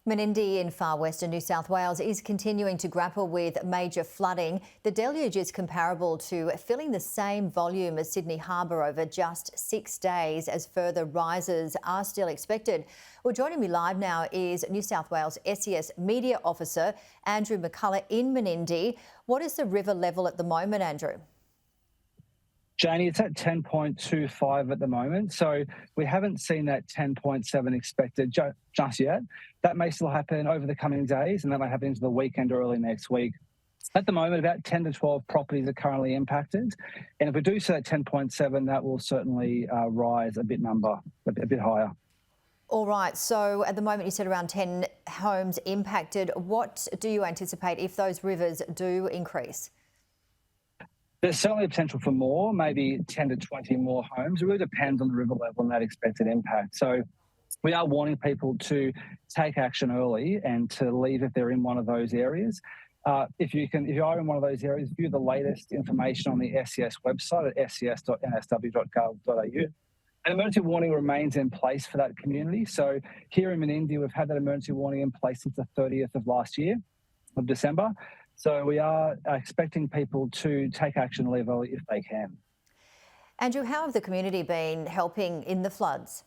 Menindee in far western New South Wales is continuing to grapple with major flooding. The deluge is comparable to filling the same volume as Sydney Harbour over just 6 days, as further rises are still expected. Well, joining me live now is New South Wales SES Media Officer Andrew McCullough in Menindee. What is the river level at the moment, Andrew? Janie, it's at 10.25 at the moment, so we haven't seen that 10.7 expected just yet. That may still happen over the coming days, and that may happen into the weekend or early next week. At the moment, about 10 to 12 properties are currently impacted, and if we do see that 10.7, that will certainly rise a bit higher. All right, so at the moment you said around 10 homes impacted. What do you anticipate if those rivers do increase? There's certainly a potential for more, maybe 10 to 20 more homes. It really depends on the river level and that expected impact. So we are warning people to take action early and to leave if they're in one of those areas. If you are in one of those areas, view the latest information on the SES website at ses.nsw.gov.au. An emergency warning remains in place for that community. So here in Menindee, we've had that emergency warning in place since the 30th of last year, of December. So we are expecting people to take action and leave early if they can. Andrew, how have the community been helping in the floods?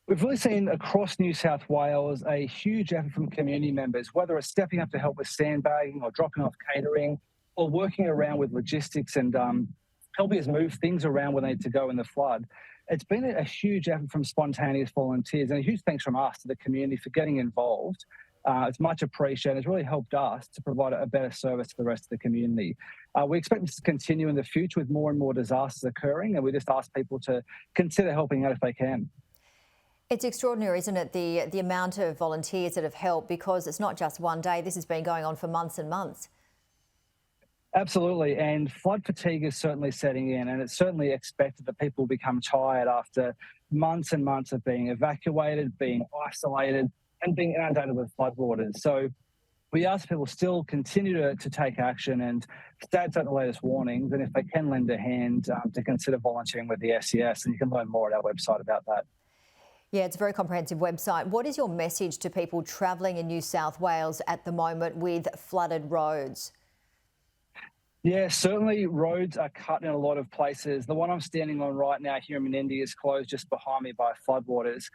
We've really seen across New South Wales a huge effort from community members, whether it's stepping up to help with sandbagging or dropping off catering or working around with logistics and helping us move things around when they need to go in the flood. It's been a huge effort from spontaneous volunteers, and a huge thanks from us to the community for getting involved. It's much appreciated. It's really helped us to provide a better service to the rest of the community. We expect this to continue in the future with more and more disasters occurring, and we just ask people to consider helping out if they can. It's extraordinary, isn't it, the amount of volunteers that have helped, because it's not just one day. This has been going on for months and months. Absolutely, and flood fatigue is certainly setting in, and it's certainly expected that people become tired after months and months of being evacuated, being isolated, and being inundated with floodwaters. So we ask people still continue to take action and stay out the latest warnings, and if they can lend a hand, to consider volunteering with the SES, and you can learn more at our website about that. Yeah, it's a very comprehensive website. What is your message to people travelling in New South Wales at the moment with flooded roads? Yeah, certainly roads are cut in a lot of places. The one I'm standing on right now here in Menindee is closed just behind me by floodwaters.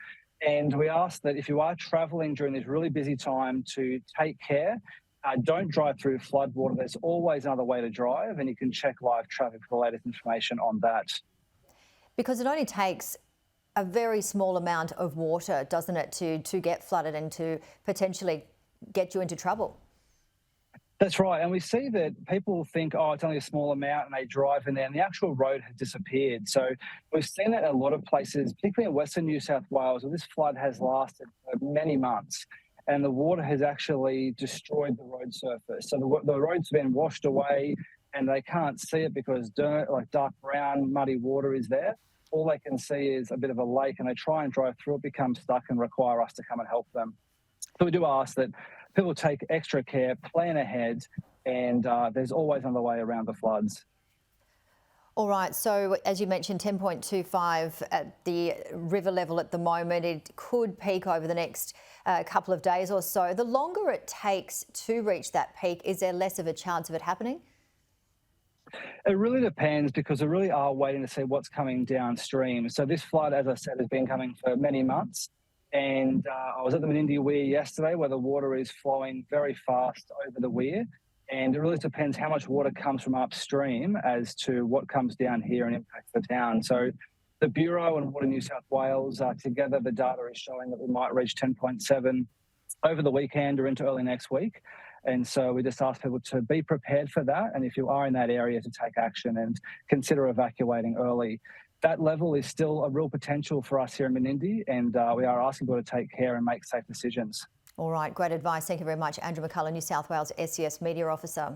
And we ask that if you are travelling during this really busy time to take care. Don't drive through floodwater. There's always another way to drive, and you can check live traffic for the latest information on that. Because it only takes a very small amount of water, doesn't it, to get flooded and to potentially get you into trouble. That's right, and we see that people think, oh, it's only a small amount, and they drive in there, and the actual road has disappeared. So we've seen that in a lot of places, particularly in Western New South Wales, where this flood has lasted for many months, and the water has actually destroyed the road surface. So the road's been washed away, and they can't see it because dirt, like dark brown, muddy water is there. All they can see is a bit of a lake, and they try and drive through it, become stuck, and require us to come and help them. So we do ask that people take extra care, plan ahead, and there's always another way around the floods. All right, so as you mentioned, 10.25 at the river level at the moment. It could peak over the next couple of days or so. The longer it takes to reach that peak, is there less of a chance of it happening? It really depends, because we really are waiting to see what's coming downstream. So this flood, as I said, has been coming for many months. And I was at the Menindee Weir yesterday, where the water is flowing very fast over the Weir. And it really depends how much water comes from upstream as to what comes down here and impacts the town. So the Bureau and Water New South Wales, together, the data is showing that we might reach 10.7 over the weekend or into early next week. And so we just ask people to be prepared for that. And if you are in that area, to take action and consider evacuating early. That level is still a real potential for us here in Menindee, and we are asking people to take care and make safe decisions. All right, great advice. Thank you very much. Andrew McCullough, New South Wales SES Media Officer.